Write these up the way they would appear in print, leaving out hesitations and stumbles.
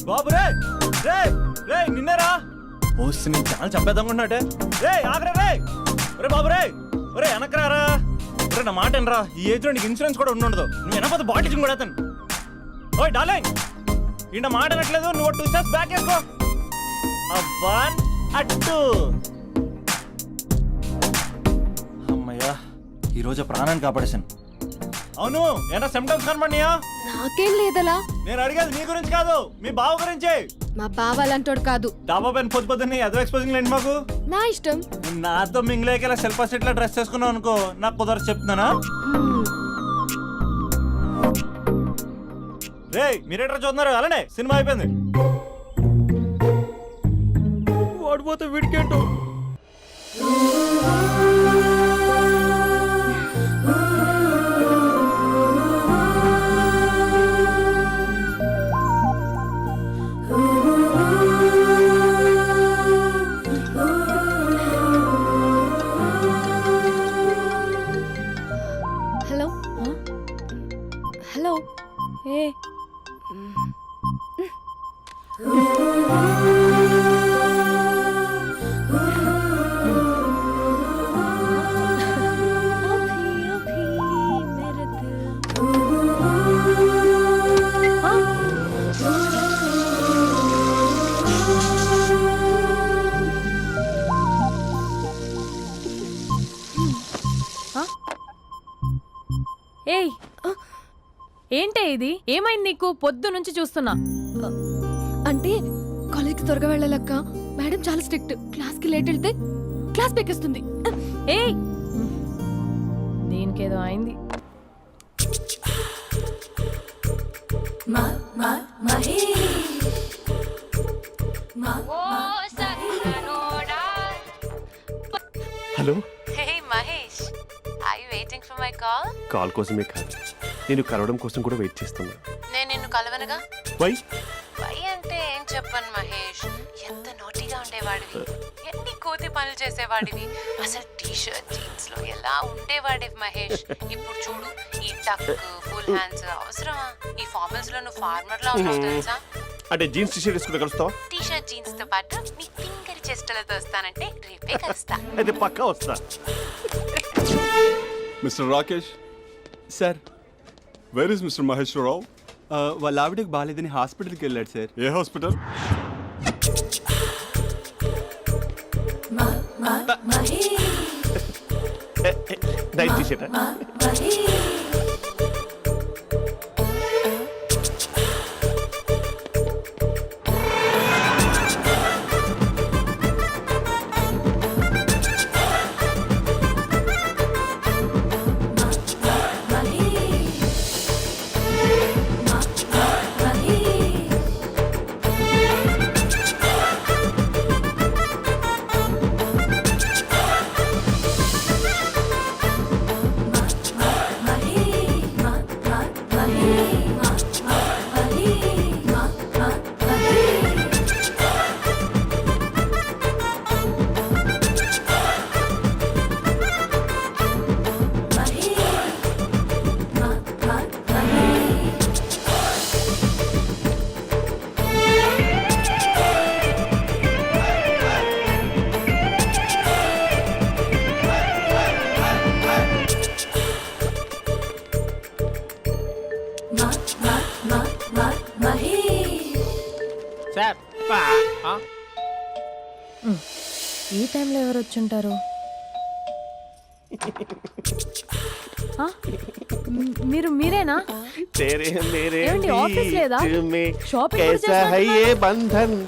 బాబు రే రే రే నిన్నరా OC నేను చాలా చంపేద్దామనుకున్నాటే రే ఆగరా రే రే బాబు రే ఒరే వెనకరారా ఒరే నా మాట వినరా ఈ ఏజ్ లో నీకు ఇన్సూరెన్స్ కూడా ఉండదు నువ్వు వెనకపోతే బాటిల్ కూడా అతను ఓయ్ డార్లింగ్ ఈయన మాట అనట్లేదు నువ్వు 2 స్టెప్స్ బ్యాక్ వేసుకో 1 2 అమ్మయ్యా ఈరోజు ప్రాణాన్ని కాపాడేశాను. అవును ఏనా సిమ్టమ్స్ కనబడినాయా? నాకేం లేదలా. నేను అడిగేది మీ గురించి కాదు మీ బావ గురించి. మా బావ అలాంటోడు కాదు. డాబా పైన పొద్దున్నే అదో ఎక్స్పోజింగ్ లేండి మాకు. నా ఇష్టం. నాతో మింగిలేకేలా సెల్ఫ్ అసెట్ లా డ్రెస్ చేసుకున్నావు అనుకో నాకు కుదరదు చెప్తున్నానా? రే మీరేట్రా చూస్తున్నారు అలానే సినిమా అయిపోయింది. వాడిపోతే వీడికేంటో. హలో హలో ఏ ఏయ్ ఏంటే ఇది? ఏమైంది నీకు? పొద్దు నుంచి చూస్తున్నా. అంటే కాలేజ్కి త్వరగా వెళ్ళాలక్క. మేడం చాలా స్ట్రిక్ట్. క్లాస్కి లేట్ వెళ్తే క్లాస్ పెక్కేస్తుంది. ఏయ్ దీనికేదో అయింది. Hello hey Mahesh, are you waiting for my call? Call కోసమే కాదు, నేను కలవడం కోసం కూడా వెయిట్ చేస్తున్నా. నేను నిన్ను కలవనుగా. వై వై అంటే ఏం చెప్పను మహేష్. ఎంత నోటీగా ఉండేవాడివి, ఎన్ని కోతి పనులు చేసేవాడివి, అసలు టీ షర్ట్ జీన్స్ లో ఎలా ఉండేవాడివి మహేష్. ఇప్పుడు చూడు, ఈ టక్ ఫుల్ హ్యాండ్స్ అవసరమా? ఈ ఫార్మల్స్ లో నువ్వు ఫార్మర్ లా ఉన్నావు తెలుసా? అంటే జీన్స్ టీ షర్ట్ వేసుకుంటే కలుస్తావా? టీ షర్ట్ జీన్స్ తో పాటు నీ ఫింగర్ చెస్టలతో వస్తానంటే రేపే కలుస్తా. అయితే పక్కా వస్తా. Mister Rakesh sir, where is mister Maheswararao? వాళ్ళ ఆవిడకి బాగాలేదని హాస్పిటల్కి వెళ్ళాడు సార్. ఏ హాస్పిటల్? Night T shirt. ఈ టైంలో ఎవరు వచ్చుంటారు? మీరేనా? ఏమండి, ఆఫీస్ లేదా? షాపింగ్ కూడా చేస్తున్నారు?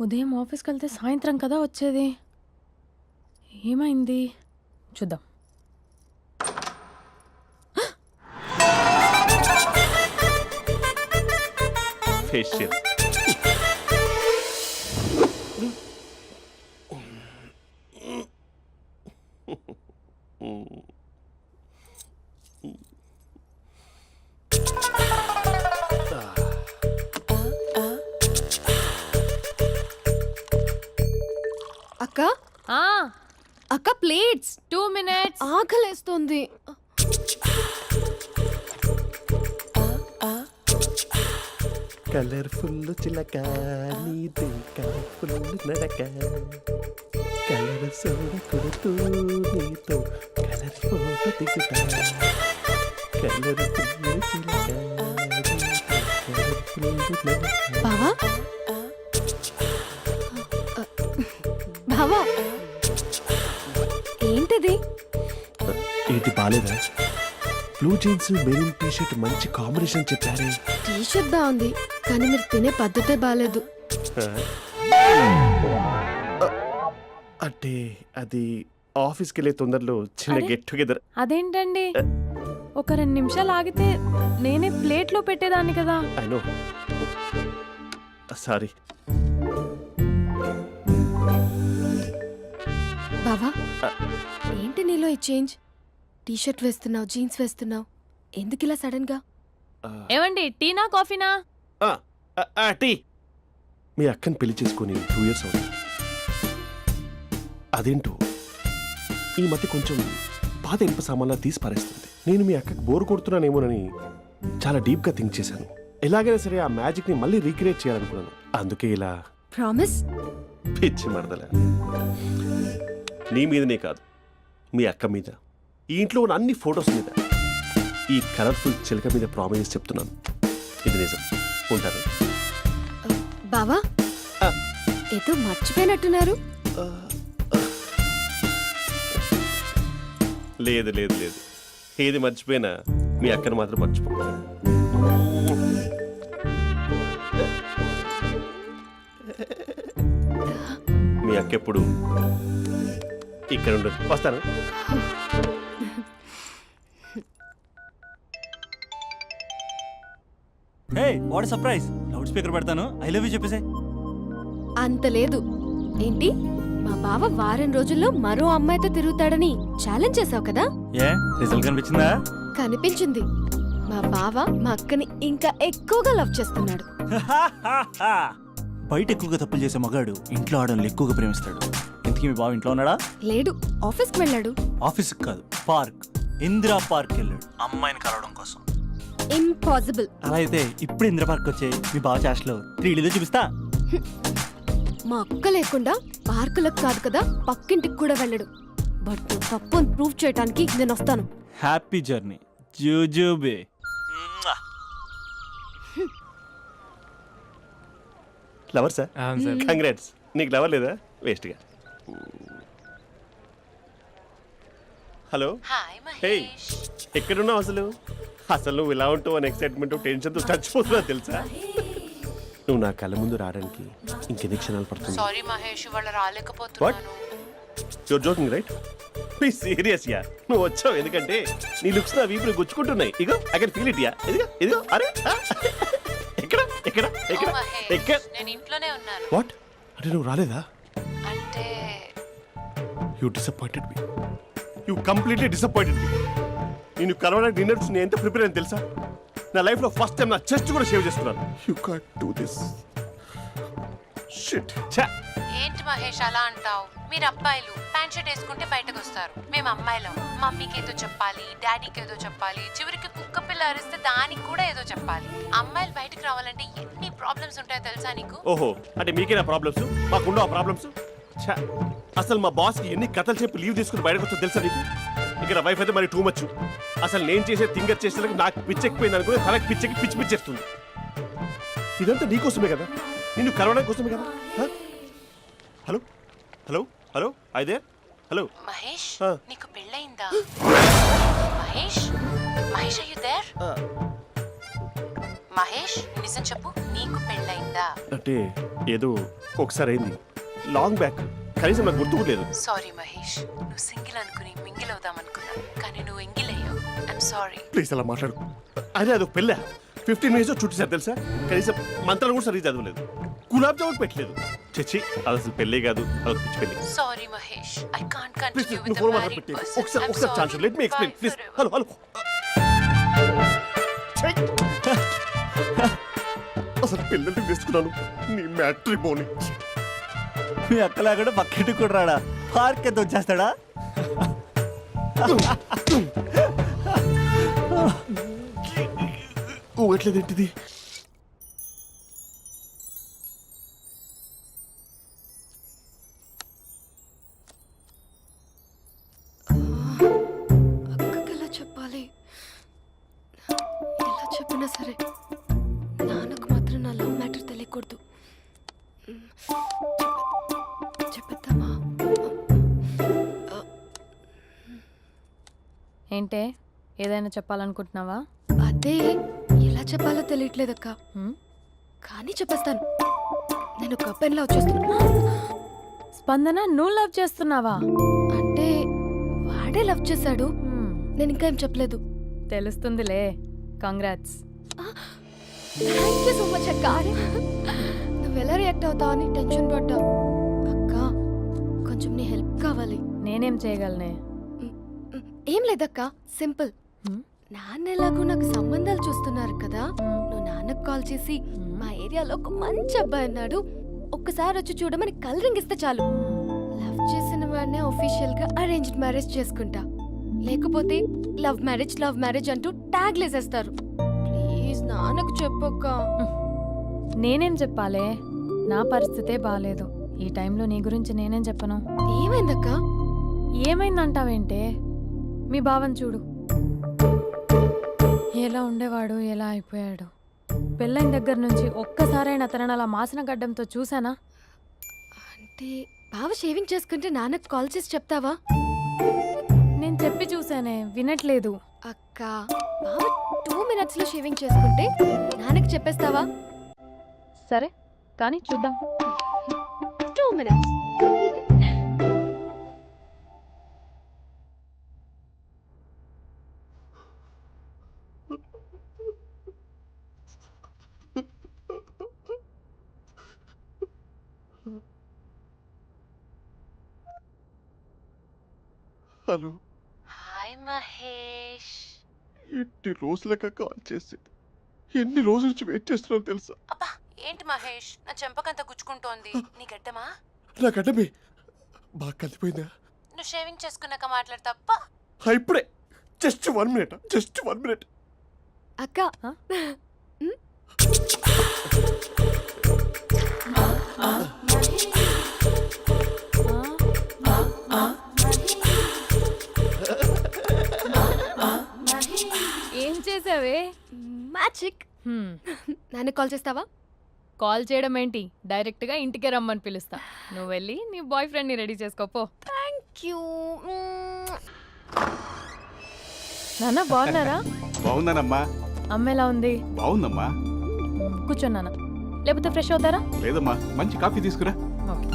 ఉదయం ఆఫీస్కి వెళ్తే సాయంత్రం కదా వచ్చేది. ఏమైంది చూద్దాం. ఫేషియల్. అక్క అక్క ప్లేట్స్ 2 minutes. ఆకలేస్తుంది. కలర్ఫుల్ చిలక నీది కలర్ఫుల్ నడక కలర్ సోడ కొడుతూ నీతో కలర్ ఫోటో దిగుతా కలర్ఫుల్ చిలక కలర్ఫుల్ నడక. బావా బావా ఏంటిది? ఏంటి బాలేదా? Blue jeans maroon T shirt మంచి కాంబినేషన్ చెప్పారే. టీ షర్ట్ బాగుంది కానీ మీరు తినే పద్ధతే బాగాలేదు. అంటే అది ఆఫీస్కి వెళ్ళే తొందరలో చిన్న అరే? Get together. అదేంటండి ఒక 2 నిమిషాలు ఆగితే నేనే ప్లేట్లో పెట్టేదాన్ని కదా. I know, sorry. బావా ఏంటి నీలో ఈ చేంజ్? టీ షర్ట్ వేస్తున్నావు, జీన్స్ వేస్తున్నావు, ఎందుకు ఇలా సడన్ గా? ఏమండి టీనా కాఫీనా? టీ. మీ అక్కని పెళ్లి చేసుకొని 2 years అవుతుంది. అదేంటో ఈ మధ్య కొంచెం పాత ఇనుప సామాన్లా తీసి పారేస్తుంది. నేను మీ అక్కకి బోర్ కొడుతున్నానేమోనని చాలా డీప్గా థింక్ చేశాను. ఎలాగైనా సరే ఆ మ్యాజిక్ని మళ్ళీ రీక్రియేట్ చేయాలనుకున్నాను. అందుకే ఇలా ప్రామిస్? పిచ్చి మరదల. నీ మీదనే కాదు, మీ అక్క మీద, ఈ ఇంట్లో ఉన్న అన్ని ఫొటోస్ మీద, ఈ కలర్ఫుల్ చిలక మీద ప్రామిస్ చెప్తున్నాను. ఇది నిజం. ఉంటాను. బావా ఆ. ఏదో మర్చిపోయినట్టున్నారు. లేదు లేదు లేదు, ఏది మర్చిపోయినా మీ అక్కను మాత్రం మర్చిపో. మీ అక్క ఎప్పుడు ఇక్కడ ఉండదు. వస్తాను. Hey what surprise. Loud speaker పెడతాను, ఐ లవ్ యూ చెప్పేసే. అంత లేదు. ఏంటి మా బావ వారం రోజుల్లో మరో అమ్మాయితో తిరుగుతాడని ఛాలెంజ్ చేసావు కదా? ఏ రిజల్ట్ కనిపించిందా? కనిపించింది. మా బావ మా అక్కని ఇంకా ఎక్కువగా లవ్ చేస్తున్నాడు. బయట ఎక్కువగా తప్పులు చేసే మగాడు ఇంట్లో ఆడవాళ్ళు ఎక్కువగా ప్రేమిస్తాడు. ఇంతకీ మీ బావ ఇంట్లో ఉన్నాడా? లేడు, ఆఫీస్కి వెళ్ళాడు. ఆఫీస్కి కాదు, పార్క్, ఇందిరా పార్క్ వెళ్ళాడు అమ్మాయిని కలవడం కోసం. ఇంపాసిబుల్. అలా అయితే ఇప్పుడు ఇందిరా పార్క్ వచ్చే మీ బావ చాష్లో 3Dలో చూపిస్తా. మా అక్క లేకుండా పార్కులకు కాదు కదా పక్కింటికి కూడా వెళ్ళడు. బట్ నువ్వు తప్పు అని ప్రూవ్ చేయడానికి నేను వస్తాను. హ్యాపీ జర్నీ జూజూబే. Lover sir, congrats. నీకు లవర్ లేదా? వేస్ట్గా. హలో. Hi hey, Mahesh. ఎక్కడున్నావు అసలు? అసలు నువ్వు ఇలా ఉంటావు అని ఎక్సైట్మెంట్ టెన్షన్తో చచ్చిపోతున్నా తెలుసా? నువ్వు నా కళ్ళ ముందు రావడానికి ఇంకెన్ని క్షణాలు పడుతుంది? సారీ మహేష్, ఇవాళ రాలేకపోతున్నాను. You're joking right? Please serious yeah. నువ్వు వచ్చావు ఎందుకంటే నీ లుక్స్ నా వీపుని గుచ్చుకుంటున్నాయి. ఇగో I can feel it yeah. ఇదిగో ఇదిగో. అరే ఎక్కడ ఎక్కడ ఎక్కడ ఓ మహేష్, ఎక్కడ? నేను ఇంట్లోనే ఉన్నాను. వాట్? అంటే నువ్వు రాలేదా? అంటే you disappointed me. You completely disappointed me. నేను కలవడానికి డిన్నర్స్ నేను ఎంత ప్రిపేర్ అని తెలుసా? నా లైఫ్లో ఫస్ట్ టైం నా చెస్ట్ కూడా సేవ్ చేస్తున్నాను. You can't do this. Shit. ఛా. ఏంటి మహేష్ అలా అంటావు? మీరు అబ్బాయిలు ప్యాంట్ షర్ట్ వేసుకుంటే బయటకు వస్తారు. మేము అమ్మాయిలం మమ్మీకి ఏదో చెప్పాలి, డాడీకి ఏదో చెప్పాలి, చివరికి కుక్క పిల్ల అరిస్తే దానికి కూడా ఏదో చెప్పాలి. అమ్మాయిలు బయటకు రావాలంటే ఎన్ని ప్రాబ్లమ్స్ ఉంటాయో తెలుసా నీకు? ఓహో, అంటే మీకేనా ప్రాబ్లమ్స్? మాకుండా ప్రాబ్లమ్స్? ఛా. అసలు మా బాస్కి ఎన్ని కథలు చెప్పి లీవ్ తీసుకుని బయటకు వచ్చో తెలుసా నీకు? ఇక్కడ వైఫ్ అయితే మరి టూ మచ్. అసలు నేను చేసే థింగర్ చేసేందుకు నాకు పిచ్చెక్కిపోయింది అనుకుని తనకి పిచ్చెక్కి పిచ్చి పిచ్చేస్తుంది. ఇదంతా నీకోసమే కదా, నిన్ను కరోనా కోసమే కదా. హలో హలో హలో అయితే హలో మహేష్, ఆ. నీకు పెళ్ళయిందా? Mahesh, Mahesh are you there? Mahesh నిజం చెప్పు, నీకు పెళ్ళయిందా? అంటే ఏదో ఒకసారి అయింది, లాంగ్ బ్యాక్. కనీసం నాకు గుర్తు కూడా లేదు. సారీ మహేష్, నువ్వు సింగిల్ అనుకుని మింగిల్ అవుదాం అనుకున్నా, కానీ నువ్వు ఎంగిల్ అయ్యావు. I'm sorry. ప్లీజ్ అలా మాట్లాడు. అదే అదొక పెళ్ళ 15 minutes చుట్టేసారు తెలుసా? కనీసం మంత్రాలు కూడా సరిగ్గా చదవలేదు, గులాబ్ జామున్ పెట్టలేదు. చచ్చి, అది అసలు పెళ్ళే కాదు, అదొక పిచ్చి పెళ్ళి. Sorry Mahesh, I can't please continue నువ్వు విత్ ఫోన్ ద మాట్లాడి మ్యారీడ్ పెట్టి పర్సన్. ఒకసారి chance let me explain please. Hello hello. అసలు పెళ్ళంటే వేసుకున్నాను నీ మ్యాట్రీ బోని. మీ అక్కలా కూడా పక్కింటికి కూడా రాడా? పార్క్ ఎంత వచ్చేస్తాడా? ఊగట్లేదు ఏంటిది? ఎలాగైనా సరే నాన్నకు మాత్రం నా లవ్ మ్యాటర్ తెలియకూడదు. చెప్పేద్దామా? ఏంటే ఏదైనా చెప్పాలనుకుంటున్నావా? అదే ఎలా చెప్పాలో తెలియట్లేదక్క. హ్మ్? కానీ చెప్పేస్తాను. నేను ఒక అబ్బాయిలా వచ్చేస్తున్నా. స్పందన నువ్వు లవ్ చేస్తున్నావా? అంటే వాడే లవ్ చేశాడు. హ్మ్, నేను ఇంకా ఏం చెప్పలేదు. తెలుస్తుందిలే. Congrats. Thank you so much అక్క. నువ్వు ఎలా రియాక్ట్ అవుతావు అని టెన్షన్ పడ్డా. అక్క కొంచెం నీ హెల్ప్ కావాలి. నేనేం చేయగలనే? ఏం లేదక్క, సింపుల్. హ్మ్? నాన్న ఎలాగో నాకు సంబంధాలు చూస్తున్నారు కదా, నువ్వు నాన్నకు కాల్ చేసి మా ఏరియాలో ఒక మంచి అబ్బాయి అన్నాడు, ఒక్కసారి వచ్చి చూడమని కలరింగ్ ఇస్తే చాలు. లవ్ చేసిన వాడినే ఒఫీషియల్ గా అరేంజ్డ్ మ్యారేజ్ చేసుకుంటా. లేకపోతే లవ్ మ్యారేజ్ అంటూ ట్యాగ్ లేసేస్తారు. ప్లీజ్ నాన్నకు చెప్పక్క. నేనేం చెప్పాలే? నా పరిస్థితే బాలేదు. ఈ టైంలో నీ గురించి నేనేం చెప్పను? ఏమైందక్క? ఏమైందంటావేంటే? మీ భావం చూడు, ఎలా ఉండేవాడు, ఎలా అయిపోయాడు. పెళ్ళైన దగ్గర నుంచి ఒక్కసారైనా తనని అలా మాసిన గడ్డంతో చూసానా? అంటే బావ షేవింగ్ చేసుకుంటే నాన్నకు కాల్ చేసి చెప్తావా? నేను చెప్పి చూసానే, వినట్లేదు. అక్క బావ 2 minutes లో షేవింగ్ చేసుకుంటే నాన్నకి చెప్పేస్తావా? సరే కానీ చూద్దాం. 2 minutes. Hello, hi Mahesh. ఎన్ని రోజులక కాల్ చేసింది? ఎన్ని రోజుల నుంచి వెయిట్ చేస్తున్నాను తెలుసా? అబ్బా ఏంటి మహేష్, నా చెంపకంత గుచ్చుకుంటోంది. నీ గడ్డమా? నా గడ్డమే బాగా కలిపోయిందా? నువ్వు షేవింగ్ చేసుకున్నాక మాట్లాడు తప్ప. ఇప్పుడే జస్ట్ 1 minute. అక్క ఏం చేసావే? మ్యాజిక్. నాన్నకు కాల్ చేస్తావా? కాల్ చేయడం ఏంటి, డైరెక్ట్గా ఇంటికే రమ్మని పిలుస్తా. నువ్వు వెళ్ళి నీ బాయ్ ఫ్రెండ్ని రెడీ చేసుకోపో. Thank you. నాన్న బాగున్నారా? బాగున్నానమ్మా. అమ్మ ఎలా ఉంది? బాగుందమ్మా. కూర్చోను నాన్న, లేకపోతే ఫ్రెష్ అవుతారా? లేదమ్మా, మంచి కాఫీ తీసుకురా. ఓకే.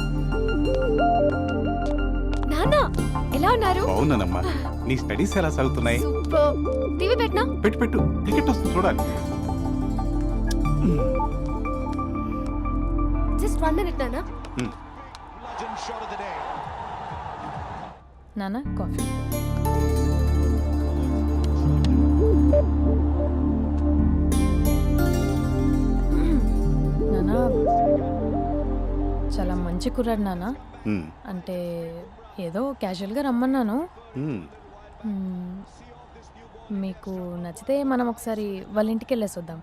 నాన్న ఎలా ఉన్నారు? బాగున్నానమ్మా. నీ స్టడీస్ ఎలా సాగుతున్నాయి? సూపర్. టీవీ పెట్టనా? పెట్టు, టికెట్ వస్తుంది చూడాలి. జస్ట్ 1 minute నాన్న. నాన్న కాఫీ. నాన్న చాలా మంచి కుర్రాడు నాన్న. అంటే ఏదో క్యాజువల్గా రమ్మన్నాను. మీకు నచ్చితే మనం ఒకసారి వాళ్ళ ఇంటికి వెళ్ళేసి వద్దాం.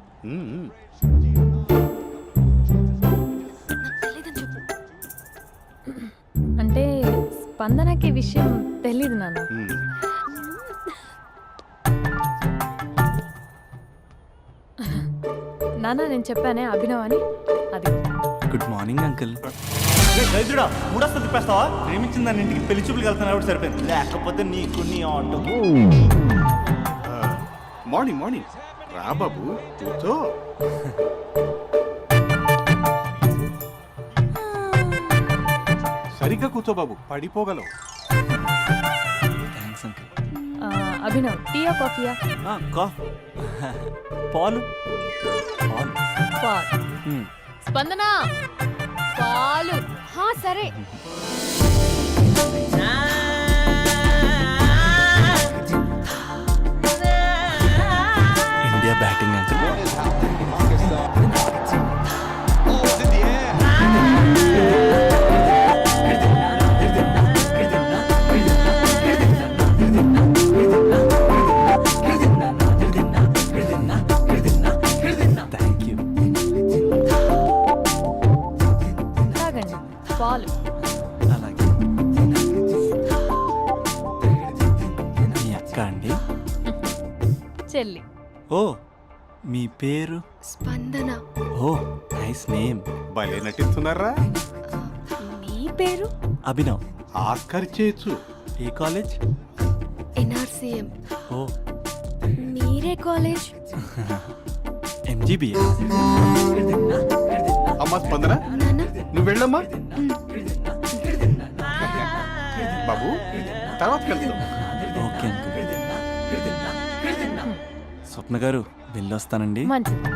నాకు తెలీదని చెప్పు. అంటే స్పందనకి విషయం తెలీదు నాన్న. నాన్న నేను చెప్పానే అభినవ్ అని, అది. Good morning uncle. రైతుడా మూడొస్తా తిప్పేస్తావా? ప్రేమించిన దాని ఇంటికి పెళ్లి చూపులు వెళ్తాను కాబట్టి సరిపోయింది, లేకపోతే నీకు నీ ఆటో. మార్నింగ్ రా బాబు, కూర్చో. సరిగ్గా కూర్చో బాబు, పడిపోగలవు. Thanks uncle. అభినవ్ టీయా కాఫీయా? పాలు. పాలు. స్పందన పాలు. హా సరే. India batting uncle. తాగండి పాలు. అలాగే. మీ అక్క అండి? చెల్లి. ఓ మీ పేరు? స్పందన. ఓ నైస్ నేమ్. భలే నటిస్తున్నారా? మీ పేరు? అభినవ్. ఆస్కర్ చేయొచ్చు. ఏ కాలేజ్? ఎన్ఆర్సీఎం. ఓ మీరే కాలేజ్? ఎంజీబీఏ. అమ్మా స్పందన, నాన్న నువ్వు వెళ్ళమ్మా. బాబు తర్వాత కలుద్దాం. Okay uncle. స్వప్న గారు వెళ్ళొస్తానండి. మంచిది.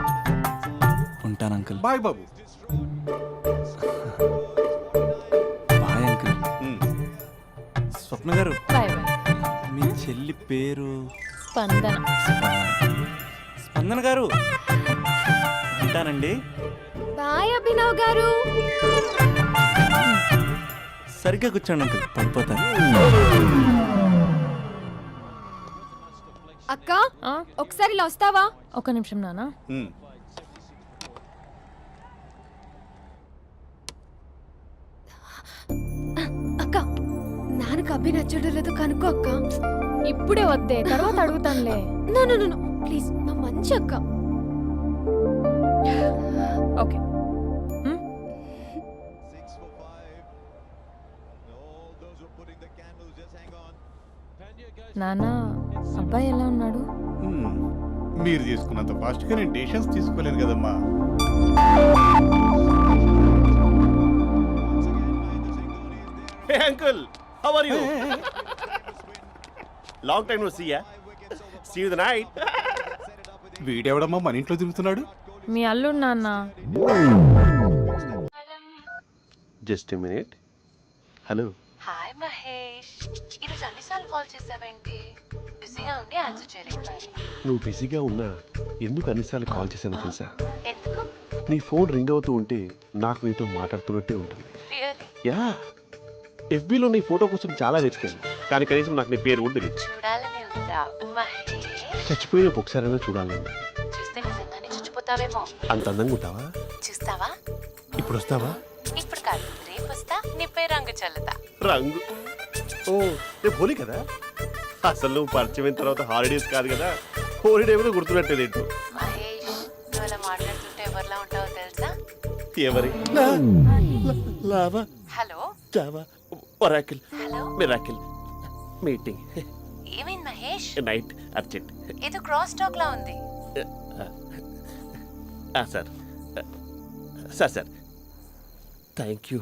ఉంటాను అంకుల్. బాయ్ బాబు. Bye uncle. ఉమ్. స్వప్న గారు బాయ్ బాయ్. మీ చెల్లి పేరు? స్పందన. స్పందన గారు ఉంటానండి. బాయ్ అభినవ్ గారు. సరిగ్గా కూర్చోండి అంకుల్, పడిపోతారు. అక్క ఆ? ఒకసారి ఇలా వస్తావా? ఒక నిమిషం నాన్న. ఉమ్. అక్క నాన్నకు అభి నచ్చడం లేదో కనుక్కో అక్క. ఇప్పుడే వద్దే, తర్వాత అడుగుతానులే. నో నో నో ప్లీజ్, నా మంచి అక్క. ఓకే. నాన్న, అబ్బాయి ఎలా ఉన్నాడు? ఉమ్. మీరు తీసుకున్నంత ఫాస్ట్గా నేను డెసిషన్స్ తీసుకోలేదు కదమ్మా. Hey uncle, how are you? Long time no see ya. See you the night. వీడెవడమ్మా మన ఇంట్లో తిరుగుతున్నాడు? మీ అల్లుడు నాన్న. Just a minute. Hello. Hi Mahesh, ఈరోజు అన్నిసార్లు కాల్ చేసావేంటి? బిజీగా ఉండి ఆన్సర్ చేయలేకపోయాను. నువ్వు బిజీగా ఉన్నా ఎందుకు అన్నిసార్లు కాల్ చేశానో తెలుసా? ఎందుకు? నీ ఫోన్ రింగ్ అవుతూ ఉంటే నాకు నీతో మాట్లాడుతున్నట్టే ఉంటుంది. రియల్లీ? యా, ఎఫ్బీలో నీ ఫోటో కోసం చాలా వెతికాను, కానీ కనీసం నాకు నీ పేరు కూడా తెలియదు. చూడాలని ఉందా మహేష్? చచ్చిపోయిన ఒకసారైనా చూడాలని. చూస్తే నిజంగానే చచ్చిపోతావేమో. అంత అందంగా ఉంటావా? చూస్తావా? ఇప్పుడు వస్తావా? ఇప్పుడు కాదు, రేపు వస్తా, నీ పేరు రంగు చల్లుతా. రంగు? ఓ రేపు హోలీ కదా. అసలు నువ్వు పరిచయం తర్వాత హాలిడేస్ కాదు కదా, హోలిడే కూడా గుర్తున్నట్టేది ఏంటో. మహేష్, నువ్వు అలా మాట్లాడుతుంటే ఎవరిలా ఉంటావో తెలుసా? ఎవరి? Lava, hello Java, Oracle, hello, miracle, meeting, ఏమైంది మహేష్? Night, urgent. ఏదో క్రాస్ టాక్ లా ఉంది. Sir sir sir thank you.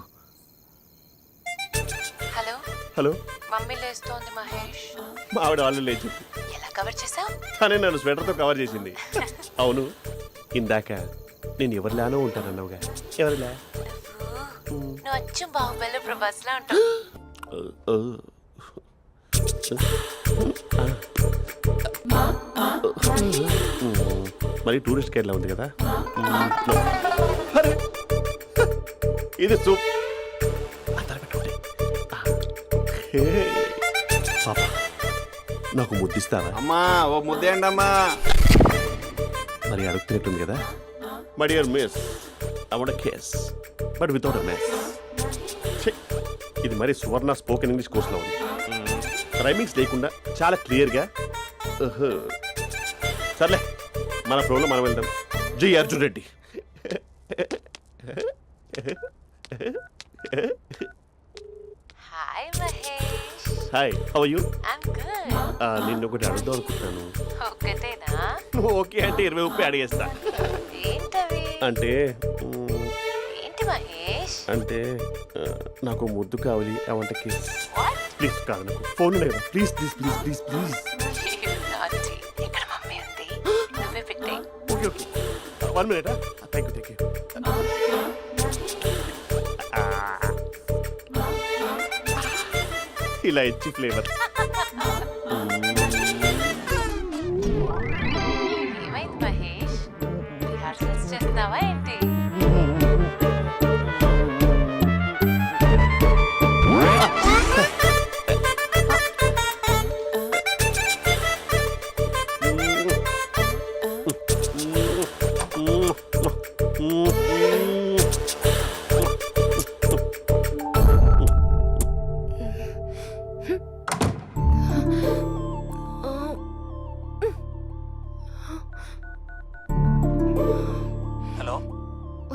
Hello, hello, mummy లేస్తోంది మహేష్. మా ఆవిడ వాళ్ళు లేచి ఎలా కవర్ చేసావు? తనే నన్ను స్వెటర్తో కవర్ చేసింది. అవును, ఇందాక నేను ఎవరిలానో ఉంటానన్నావుగా, ఎవరిలా? నువ్వు అచ్చం బాహుబలి ప్రభాస్ లా ఉంటావు. మరి టూరిస్ట్ గైడ్లా ఉంది కదా. అరే, ఇది సూప్. పాప, నాకు ముద్దిస్తావా? అమ్మా ఓ ముద్దేయండి అమ్మా. మరి అడుగుతున్నట్టుంది కదా. My dear miss, I want kiss but without a mess. ఇది మరి సువర్ణ స్పోకెన్ ఇంగ్లీష్ కోర్సులో ఉంది. రైమింగ్స్ లేకుండా చాలా క్లియర్గా. సర్లే, మన ప్రోలో మనం వెళ్దాం. జై Arjun Reddy. Hi Mahesh. Hi, how are you? I'm good. నిన్ను ఒకటి అడుగుదాం అనుకుంటున్నాను. ఒక్కటేనా? నువ్వు ఓకే అంటే 20 అడిగేస్తా. ఏంటవి? అంటే ఏంటి మహేష్? అంటే నాకు ముద్దు కావాలి. I want kiss. What? Please కాదు, నాకు ఫోన్ లేదా, please please please please please. నాటి ఇక్కడ మమ్మీ ఉంది, నువ్వే పెట్టే. Okay okay, 1 minute. Thank you. ఇలా ఇచ్చి ఫ్లేవర్. ఏమైంది మహేష్? రిహార్సల్స్ చేస్తున్నావా ఏంటి?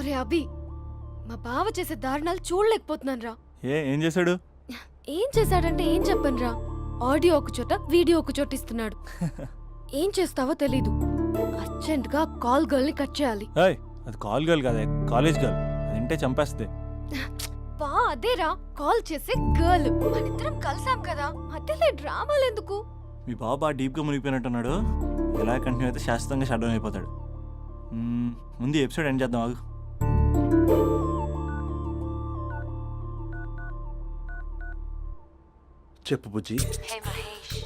ఒరే అభి, మా బావ చేసే దారుణాలు చూడలేకపోతున్నాను రా. ఏం చేశాడు? ఏం చేశాడంటే ఏం చెప్పనురా. ఆడియో ఒక చోట, వీడియో ఒక చోట ఇస్తున్నాడు. ఏం చేస్తావో తెలీదు. అర్జెంట్ గా కాల్ గర్ల్ ని కట్ చేయాలి. ఏయ్, అది కాల్ గర్ల్ కాదే, కాలేజ్ గర్ల్. అది వింటే చంపేస్తుంది. బా అదేరా, కాల్ చేసే గర్ల్. మనిద్దరం కలిసాం కదా, మధ్యలో డ్రామాలు ఎందుకు? మీ బాబు బాగా డీప్గా మునిగిపోయినట్టున్నాడు. ఎలా కంటిన్యూ అయితే శాశ్వతంగా షట్ డౌన్ అయిపోతాడు. ముందు ఎపిసోడ్ ఎండ్ చేద్దాం ఆగు. చెప్పు బుజ్జి. హే మహేష్,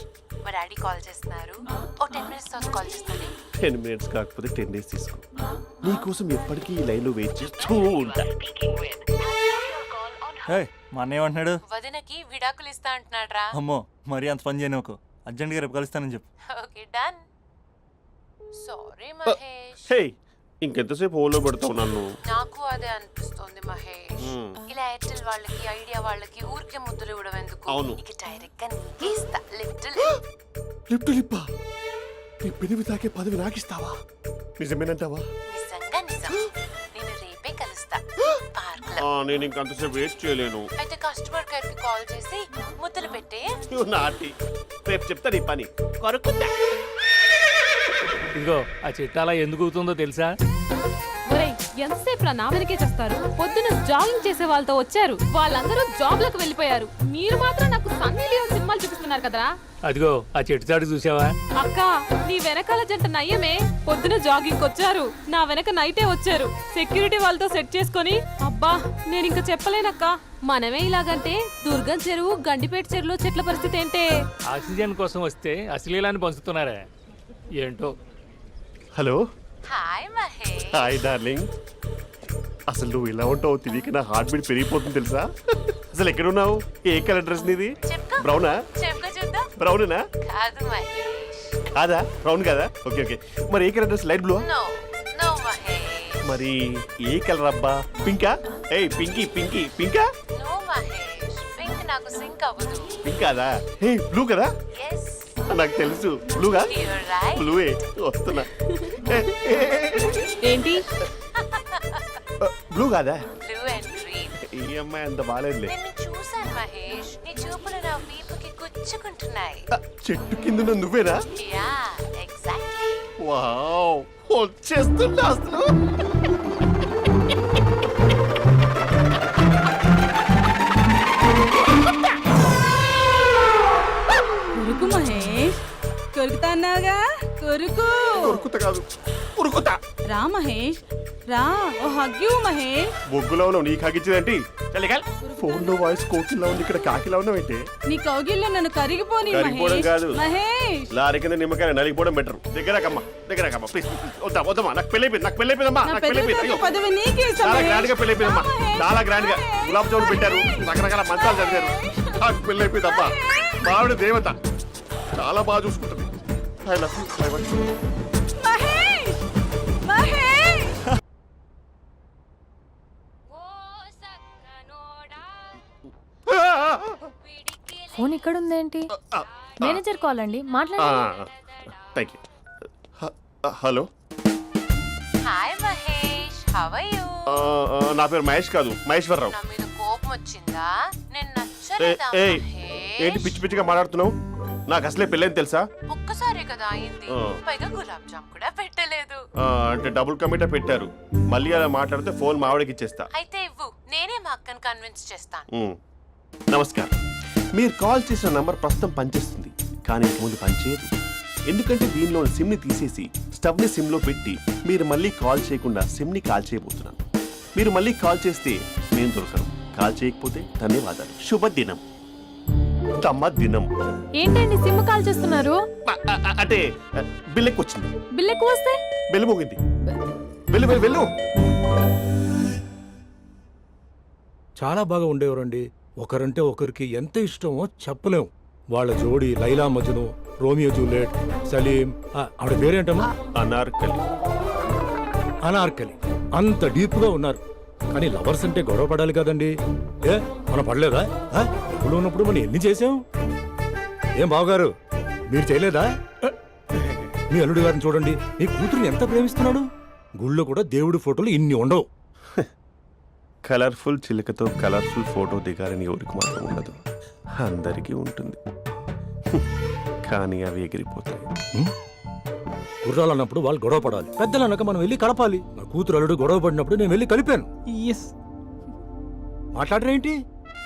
మా డాడీ కాల్ చేస్తున్నారు. ఓ 10 minutes తర్వాత కాల్ చేస్తాను. 10 minutes కాకపోతే 10 days తీసుకో. నీకోసం ఎప్పటికీ ఈ లైన్లో వెయిట్ చేస్తూ ఉంటా. ఏయ్, మా అన్నయ్య ఏమంటున్నాడు? వదినకి విడాకులు ఇస్తా అంటున్నాడు రా. అమ్మో, మరీ అంత పని చేయను. ఒక అర్జెంట్గా రేపు కలుస్తానని చెప్పు. Okay done. సారీ మహేష్. హే, ఇంకెంతసేపు హోల్లో పెడతావు నన్ను? నాకు అదే అనిపిస్తోంది మహేష్. ఇలా ఎయిర్టెల్ వాళ్ళకి, ఐడియా వాళ్ళకి ఊరికే ముద్దులు ఇవ్వడం ఎందుకు? అవును. ఇక డైరెక్ట్ గా నీకే ఇస్తా. లిటిల్ లిప్టు లిప్పా, నీ పెనివి తాకే పదవి నాకిస్తావా? నిజమేనంటావా? నిజంగా నిజం. నేను రేపే కలుస్తా పార్క్ లో. నేను ఇంకంతసేపు వేస్ట్ చేయలేను. అయితే కస్టమర్ కేర్ కి కాల్ చేసి ముద్దులు పెట్టే. నాటి రేపు చెప్తా నీ పని. కొరుకుందా? ఇదిగో ఆ చెట్టు అలా ఎందుకు అవుతుందో తెలుసా? ఒరేయ్, ఎంతసేపు నా వెనకే చేస్తారు? పొద్దున జాగింగ్ చేసే వాళ్ళతో వచ్చారు, వాళ్ళందరూ జాబ్లకు వెళ్ళిపోయారు. మీరు మాత్రం నాకు సన్నీ లియోన్ సినిమాలు చూపిస్తున్నారు కదరా. అదిగో ఆ చెట్టు చాటు చూసావా? అక్క, నీ వెనకాల జంట నయ్యమే. పొద్దున జాగింగ్ వచ్చారు, నా వెనక నైటే వచ్చారు. సెక్యూరిటీ వాళ్ళతో సెట్ చేసుకొని, అబ్బా నేను ఇంకా చెప్పలేనక్క. మనమే ఇలాగంటే దుర్గం చెరువు, గండిపేట చెరువులో చెట్ల పరిస్థితి ఏంటే? ఆక్సిజన్ కోసం వస్తే అశ్లీలాన్ని పంచుతున్నారా ఏంటో. Hello. Hi Mahesh. Hi darling. అసలు నువ్వు ఇలా ఉంటావు తిరిగి నా హార్ట్ బీట్ పెరిగిపోతుంది తెలుసా? అసలు ఎక్కడున్నావు? ఏ కలర్ డ్రెస్ నీది? చెప్పుకో. బ్రౌనా? చెప్పుకో చూద్దాం. బ్రౌనేనా? కాదు మహేష్. కాదా? బ్రౌన్ కదా? Okay okay. మరి ఏ colour dress? Light blue? No no Mahesh. మరి ఏ కలర్ అబ్బా? పింకా? ఏయ్ పింకీ పింకీ పింకా? నో మహేష్, పింక్ నాకు సింక్ అవ్వదు. పింక్ కాదా? ఏ బ్లూ కదా? ఎస్, నాకు తెలుసు. బ్లూగా? You're right. బ్లూవే వస్తున్నా. ఏంటి? బ్లూ కాదా? Blue and green. ఈ అమ్మాయి అంత బాగాలేదులే. నిన్ను చూశాను మహేష్, నీ చూపులు నా వీపుకి గుచ్చుకుంటున్నాయి. చెట్టు కింద నువ్వేనా? Yeah, exactly. వావ్, వచ్చేస్తున్నా అసలు. కొరుకు మహేష్, కొరుకుతా అన్నావుగా, కొరుకు. ఉరుకుతా కాదు, ఉరుకుతా. రా మహేష్, రా. ఓ హగ్గు మహేష్. బొగ్గులో ఉన్నావు, నీకు హగించిందేంటి? ఫోన్ లో వాయిస్ కోకిలా ఉంది, ఇక్కడ కాకిలా ఉన్నావు ఏంటి? నీ కౌగిల్లో నన్ను కరిగిపోని కరిగిపోవడం మహేష్. కాదు. మహేష్, లారీ కింద నిమ్మకాయ నలిగిపోవడం బెటర్. దగ్గరకమ్మా దగ్గరకమ్మా ప్లీజ్. వద్దా వద్దమ్మా, నాకు పెళ్ళైపోయింది, నాకు పెళ్ళైపోయిందమ్మా, నా నాకు పెళ్ళైపోయింది. పెద్ద అయ్యో, పదవి నీకే ఇస్తా చాలా మహేష్. గ్రాండ్ గా పెళ్ళైపోయిందమ్మా, రా మహేష్. చాలా గ్రాండ్ గా. గులాబ్ జామున్ పెట్టారు, రకరకాల మంచాలు చదివారు. నాకు పెళ్ళైపోయిందమ్మా. మావిడ దేవత, చాలా బాగా చూసుకుంటుంది. I love you. I want you. Mahesh, Mahesh. Phone ఇక్కడ ఉందేంటి? మేనేజర్ కాల్ అండి, మాట్లాడండి. Thank you. Hello. Hi Mahesh, how are you? నా పేరు మహేష్ కాదు, మహేశ్వరరావు. నా మీద కోపం వచ్చిందా? నేను నచ్చలేదా ఏయ్, ఏంటి మహేష్? పిచ్చి పిచ్చిగా మాట్లాడుతున్నావు? నాకు అసలే పెళ్ళని తెలుసా? ఒక్కసారే కదా అయింది, ఆ. పైగా గులాబ్ జామ్ కూడా పెట్టలేదు. అంటే డబుల్ కమిటా పెట్టారు. మళ్ళీ అలా మాట్లాడితే ఫోన్ మా ఆవిడకి ఇచ్చేస్తా. అయితే ఇవ్వు, నేనే మా అక్కని కన్విన్స్ చేస్తాను. నమస్కారం. మీరు కాల్ చేసిన నంబర్ ప్రస్తుతం పనిచేస్తుంది, కానీ ఇంక ముందు పనిచేయదు. ఎందుకంటే దీనిలో సిమ్ని తీసేసి స్టవ్ని సిమ్లో పెట్టి మీరు మళ్ళీ కాల్ చేయకుండా సిమ్ని కాల్ చేయబోతున్నాను. మీరు మళ్ళీ కాల్ చేస్తే మేము దొరకను, కాల్ చేయకపోతే ధన్యవాదాలు. శుభదినం. తమ దినం. ఏంటండి సిమ్ కాల్ చేస్తున్నారు? అంటే బిల్ ఎక్కువ వచ్చింది. బిల్ ఎక్కువ వస్తే? బెల్లు మోగింది. వెళ్ళు వెళ్ళు వెళ్ళు. చాలా బాగా ఉండేవారండి. ఒకరంటే ఒకరికి ఎంత ఇష్టమో చెప్పలేం. వాళ్ళ జోడి లైలా మజ్ను, రోమియో జూలియట్, సలీం, ఆవిడ పేరేంటమ్మా? అనార్కలి. అనార్కలి. అంత డీప్ గా ఉన్నారు. కానీ లవర్స్ అంటే గొడవ పడాలి కదండి. మనం పడలేదా? ఎప్పుడు ఉన్నప్పుడు మనం ఎన్ని చేసాం? ఏం బావగారు, మీరు చేయలేదా? మీ అల్లుడి గారిని చూడండి, మీ కూతురుని ఎంత ప్రేమిస్తున్నాడు. గుళ్ళో కూడా దేవుడి ఫోటోలు ఇన్ని ఉండవు. కలర్ఫుల్ చిలుకతో కలర్ఫుల్ ఫోటో దిగాలని ఎవరికి మాత్రం ఉండదు, అందరికీ ఉంటుంది. కానీ అవి ఎగిరిపోతాయి. గుర్రాలు అన్నప్పుడు వాళ్ళు గొడవ పడాలి, పెద్దలు అన్నాక మనం వెళ్ళి కలపాలి. నా కూతురు అల్లుడు గొడవ పడినప్పుడు నేను వెళ్ళి కలిపాను. మాట్లాడరేంటి?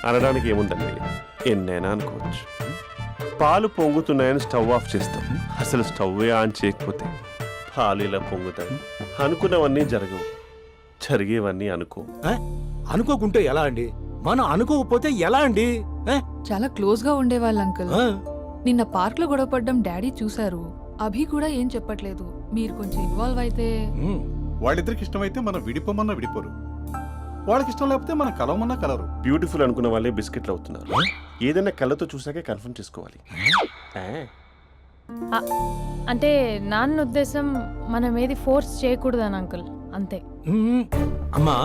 అనడానికి ఏముందండి, ఎన్నైనా అనుకోవచ్చు. పాలు పొంగుతున్నాయని స్టవ్ ఆఫ్ చేస్తాం, అసలు స్టవ్ ఆన్ చేయకపోతే పాలు ఇలా పొంగుతాయి. అనుకున్నవన్నీ జరగవు, జరిగేవన్నీ అనుకో. ఆ? అనుకోకుంటే ఎలా అండి? మనం అనుకోకపోతే ఎలా అండి? ఆ? చాలా క్లోజ్ గా ఉండేవాళ్ళు అంకుల్. ఆ? నిన్న పార్క్ లో గొడవపడ్డం డాడీ చూశారు. అభి కూడా ఏం చెప్పట్లేదు. మీరు కొంచెం ఇన్వాల్వ్ అయితే. ఉమ్. వాళ్ళిద్దరికి ఇష్టమైతే మనం విడిపోమన్నా విడిపోరు, వాళ్ళకి ఇష్టం లేకపోతే మనం కలవమన్నా కలరు. బ్యూటిఫుల్ అనుకున్న వాళ్ళే బిస్కెట్లు అవుతున్నారు. ఏదైనా కళ్ళతో చూసాకే కన్ఫర్మ్ చేసుకోవాలి. అంటే నాన్న ఉద్దేశం మనం ఏది ఫోర్స్ చేయకూడదని అంకుల్, అంతే. ఉమ్. అమ్మా,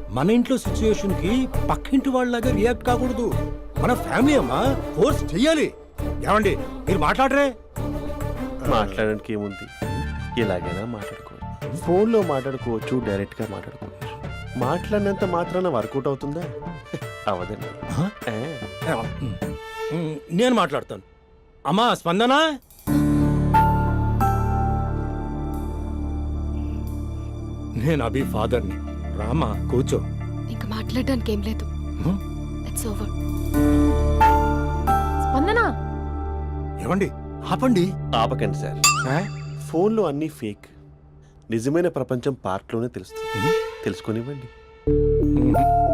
మన ఇంట్లో సిచ్యుయేషన్ కి పక్కింటి వాళ్ళలాగా రియాక్ట్ కాకూడదు. మన ఫ్యామిలీ అమ్మా, ఫోర్స్ చెయ్యాలి. ఏమండి మీరు మాట్లాడరే? మాట్లాడడానికి ఏముంది, ఎలాగైనా మాట్లాడుకోవచ్చు. ఫోన్లో మాట్లాడుకోవచ్చు, డైరెక్ట్గా మాట్లాడుకోవచ్చు. మాట్లాడినంత మాత్రాన వర్కౌట్ అవుతుందా? అవదండి. ఆ? ఉమ్. నేను మాట్లాడతాను. అమ్మా స్పందన, నేను అభి ఫాదర్ని. రామా కూర్చో. ఇంకా మాట్లాడడానికి ఏం లేదు. హ్మ్? It's over. స్పందన, ఏమండి ఆపండి. ఆపకండి సార్, ఫోన్లో అన్నీ ఫేక్. నిజమైన ప్రపంచం పార్ట్లోనే తెలుస్తుంది. తెలుసుకొనివ్వండి. ఉమ్.